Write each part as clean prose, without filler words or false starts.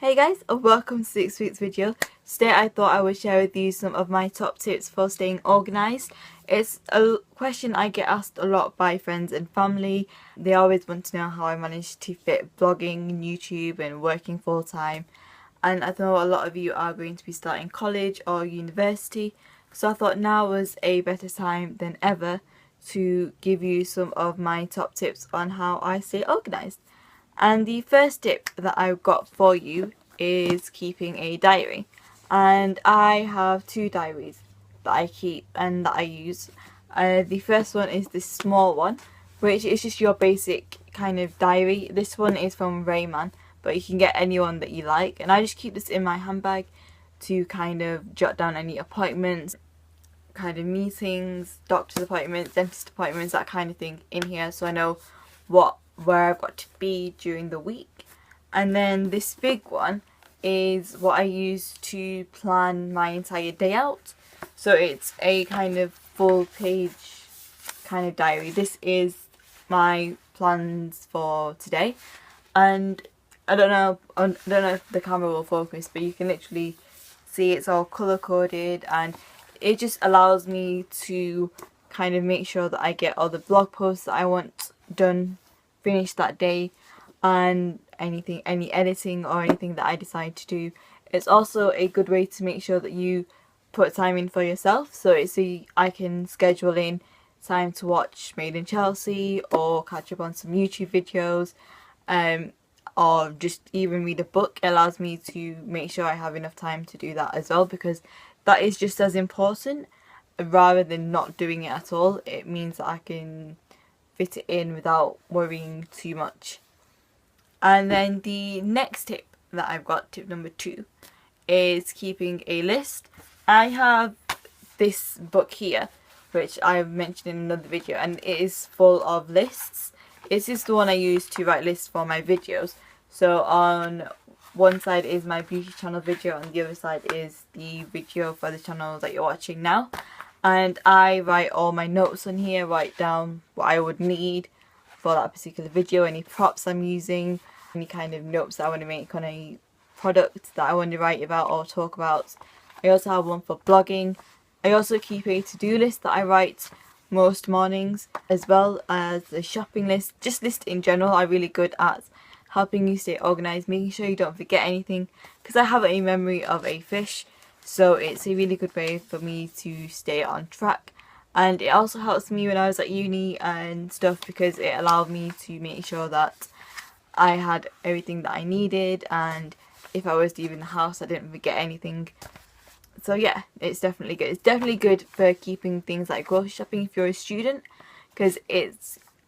Hey guys, and welcome to this week's video. Today I thought I would share with you some of my top tips for staying organised. It's a question I get asked a lot by friends and family. They always want to know how I manage to fit vlogging, YouTube and working full time. And I know a lot of you are going to be starting college or university, so I thought now was a better time than ever to give you some of my top tips on how I stay organised. And the first tip that I've got for you is keeping a diary. And I have two diaries that I keep and that I use. The first one is this small one, which is just your basic kind of diary. This one is from Rayman, but you can get any one that you like. And I just keep this in my handbag to kind of jot down any appointments, kind of meetings, doctor's appointments, dentist appointments, that kind of thing in here, so I know where I've got to be during the week. And then this big one is what I use to plan my entire day out. So it's a kind of full page kind of diary. This is my plans for today, and I don't know if the camera will focus, but you can literally see it's all color coded, and it just allows me to kind of make sure that I get all the blog posts that I want done, finished that day, and any editing or anything that I decide to do. It's also a good way to make sure that you put time in for yourself, so I can schedule in time to watch Made in Chelsea or catch up on some YouTube videos, or just even read a book. It allows me to make sure I have enough time to do that as well, because that is just as important. Rather than not doing it at all, it means that I can fit it in without worrying too much. And then the next tip that I've got, tip number 2, is keeping a list. I have this book here, which I've mentioned in another video, and it is full of lists. This is the one I use to write lists for my videos. So on one side is my beauty channel video, and the other side is the video for the channel that you're watching now. And I write all my notes on here, write down what I would need for that particular video, any props I'm using, any kind of notes that I want to make on a product that I want to write about or talk about. I also have one for blogging. I also keep a to-do list that I write most mornings, as well as a shopping list. Just list in general are really good at helping you stay organised, making sure you don't forget anything, because I have a memory of a fish. So it's a really good way for me to stay on track. And it also helps me when I was at uni and stuff, because it allowed me to make sure that I had everything that I needed, and if I was leaving the house I didn't forget anything. So yeah, it's definitely good. It's definitely good for keeping things like grocery shopping if you're a student, because it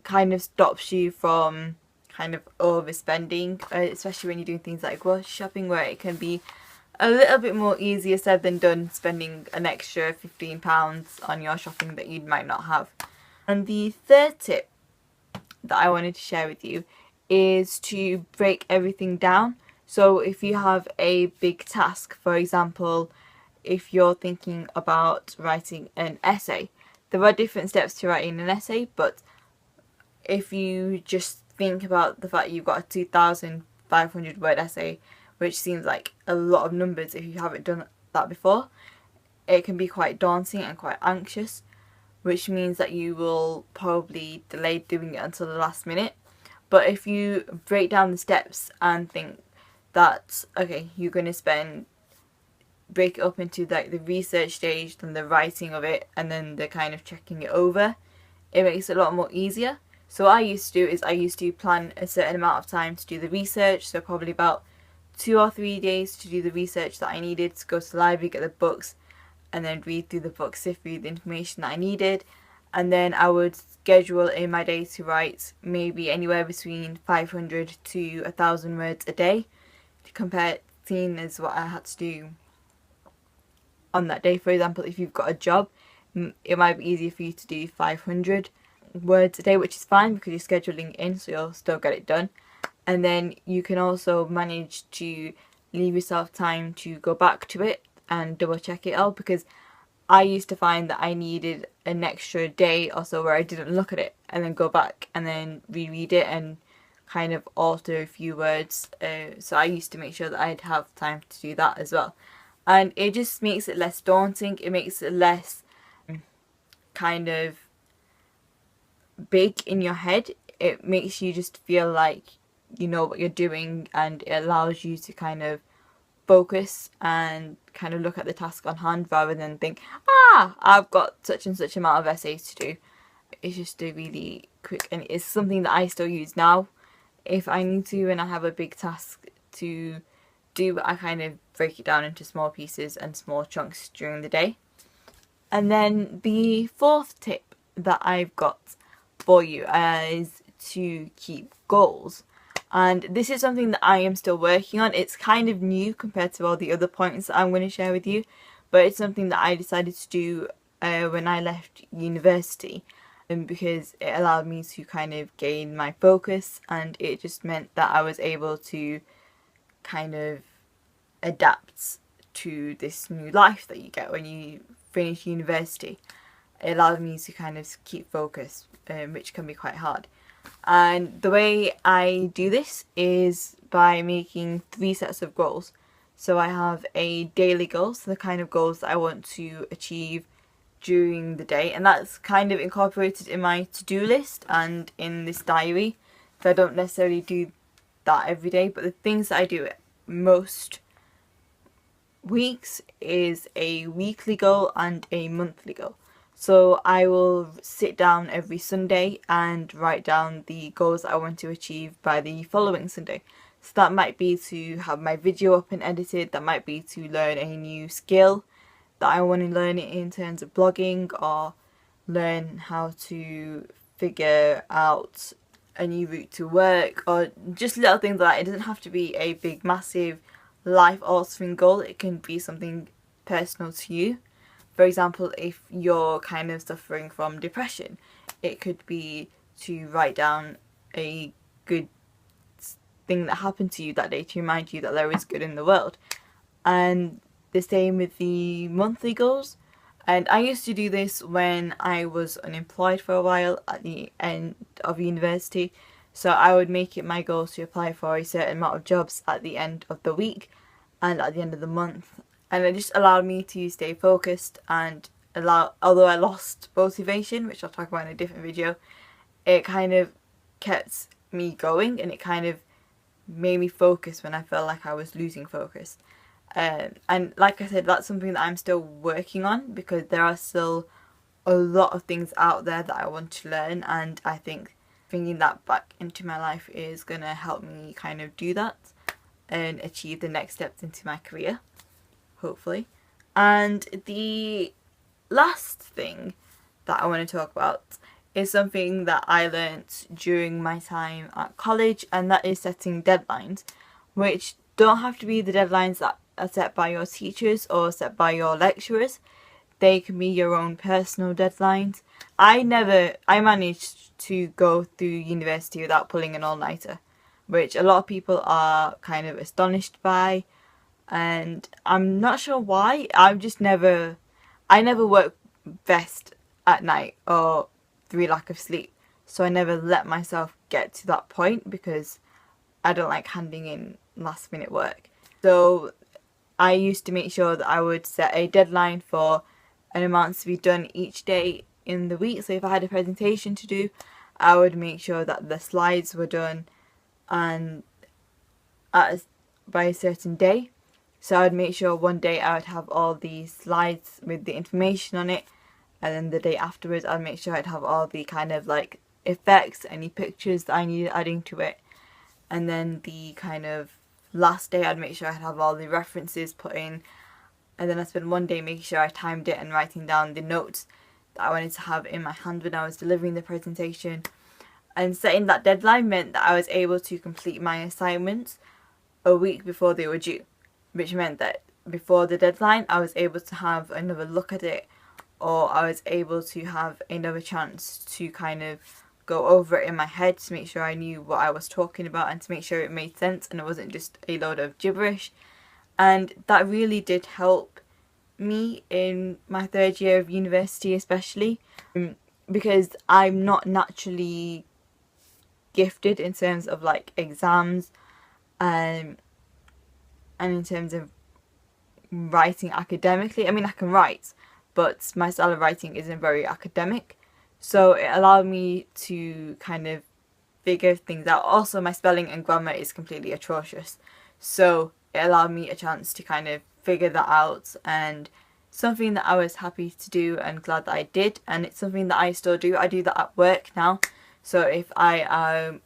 kind of stops you from kind of overspending, especially when you're doing things like grocery shopping, where it can be a little bit more easier said than done, spending an extra £15 on your shopping that you might not have. And the third tip that I wanted to share with you is to break everything down. So if you have a big task, for example, if you're thinking about writing an essay, there are different steps to writing an essay, but if you just think about the fact you've got a 2,500 word essay, which seems like a lot of numbers if you haven't done that before, it can be quite daunting and quite anxious, which means that you will probably delay doing it until the last minute. But if you break down the steps and think that, okay, you're going to break it up into like the research stage, then the writing of it, and then the kind of checking it over, it makes it a lot more easier. So what I used to do is I used to plan a certain amount of time to do the research, so probably about 2 or 3 days to do the research that I needed, to go to the library, get the books, and then read through the books, sift through the information that I needed. And then I would schedule in my day to write maybe anywhere between 500 to 1,000 words a day, to compare seeing as what I had to do on that day. For example, if you've got a job, it might be easier for you to do 500 words a day, which is fine because you're scheduling in, so you'll still get it done. And then you can also manage to leave yourself time to go back to it and double check it out, because I used to find that I needed an extra day or so where I didn't look at it and then go back and then reread it and kind of alter a few words. So I used to make sure that I'd have time to do that as well. And it just makes it less daunting. It makes it less kind of big in your head. It makes you just feel like you know what you're doing, and it allows you to kind of focus and kind of look at the task on hand rather than think, I've got such and such amount of essays to do. It's just a really quick, and it's something that I still use now. If I need to and I have a big task to do, I kind of break it down into small pieces and small chunks during the day. And then the fourth tip that I've got for you is to keep goals. And this is something that I am still working on. It's kind of new compared to all the other points that I'm going to share with you, but it's something that I decided to do when I left university, because it allowed me to kind of gain my focus, and it just meant that I was able to kind of adapt to this new life that you get when you finish university. It allowed me to kind of keep focus, which can be quite hard. And the way I do this is by making 3 sets of goals. So I have a daily goal, so the kind of goals that I want to achieve during the day, and that's kind of incorporated in my to-do list and in this diary. So I don't necessarily do that every day, but the things that I do most weeks is a weekly goal and a monthly goal. So I will sit down every Sunday and write down the goals that I want to achieve by the following Sunday. So that might be to have my video up and edited, that might be to learn a new skill that I want to learn in terms of blogging, or learn how to figure out a new route to work, or just little things like that. It doesn't have to be a big massive life altering goal. It can be something personal to you. For example, if you're kind of suffering from depression, it could be to write down a good thing that happened to you that day to remind you that there is good in the world. And the same with the monthly goals. And I used to do this when I was unemployed for a while at the end of university. So I would make it my goal to apply for a certain amount of jobs at the end of the week and at the end of the month. And it just allowed me to stay focused, and although I lost motivation, which I'll talk about in a different video, it kind of kept me going, and it kind of made me focus when I felt like I was losing focus. And like I said, that's something that I'm still working on, because there are still a lot of things out there that I want to learn, and I think bringing that back into my life is going to help me kind of do that and achieve the next steps into my career, hopefully. And the last thing that I want to talk about is something that I learnt during my time at college, and that is setting deadlines, which don't have to be the deadlines that are set by your teachers or set by your lecturers. They can be your own personal deadlines. I managed to go through university without pulling an all-nighter, which a lot of people are kind of astonished by, and I'm not sure why. I never work best at night or through lack of sleep, so I never let myself get to that point because I don't like handing in last minute work. So I used to make sure that I would set a deadline for an amount to be done each day in the week. So if I had a presentation to do, I would make sure that the slides were done and by a certain day. So I would make sure one day I would have all the slides with the information on it, and then the day afterwards I'd make sure I'd have all the kind of like effects, any pictures that I needed adding to it, and then the kind of last day I'd make sure I'd have all the references put in, and then I spent one day making sure I timed it and writing down the notes that I wanted to have in my hand when I was delivering the presentation. And setting that deadline meant that I was able to complete my assignments a week before they were due, which meant that before the deadline I was able to have another look at it, or I was able to have another chance to kind of go over it in my head to make sure I knew what I was talking about and to make sure it made sense and it wasn't just a load of gibberish. And that really did help me in my third year of university, especially because I'm not naturally gifted in terms of like exams, and in terms of writing academically. I mean, I can write, but my style of writing isn't very academic, so it allowed me to kind of figure things out. Also, my spelling and grammar is completely atrocious, so it allowed me a chance to kind of figure that out, and something that I was happy to do and glad that I did. And it's something that I still do. I do that at work now. So if I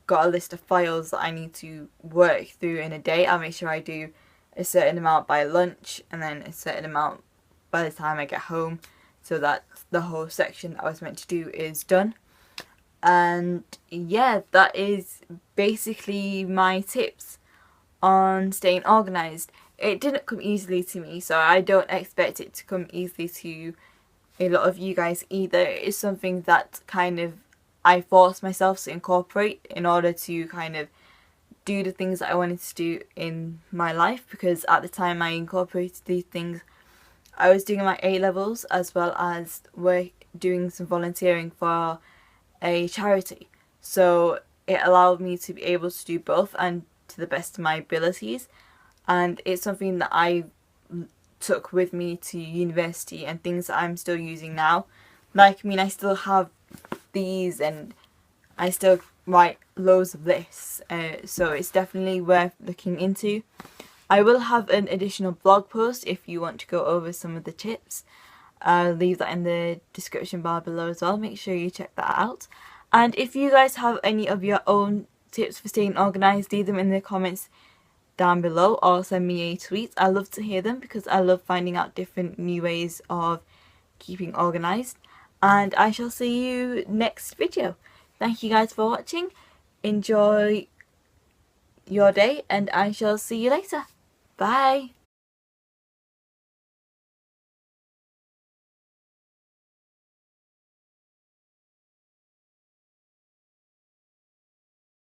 got a list of files that I need to work through in a day, I'll make sure I do a certain amount by lunch and then a certain amount by the time I get home, so that the whole section that I was meant to do is done. And yeah, that is basically my tips on staying organised. It didn't come easily to me, so I don't expect it to come easily to a lot of you guys either. It's something that kind of I forced myself to incorporate in order to kind of do the things that I wanted to do in my life, because at the time I incorporated these things, I was doing my A-levels as well as doing some volunteering for a charity. So it allowed me to be able to do both and to the best of my abilities. And it's something that I took with me to university and things that I'm still using now. Like, I mean, I still have these and I still write loads of lists, so it's definitely worth looking into. I will have an additional blog post if you want to go over some of the tips. I'll leave that in the description bar below as well. Make sure you check that out. And if you guys have any of your own tips for staying organised, leave them in the comments down below or send me a tweet. I love to hear them because I love finding out different new ways of keeping organised. And I shall see you next video. Thank you guys for watching. Enjoy your day and I shall see you later. Bye.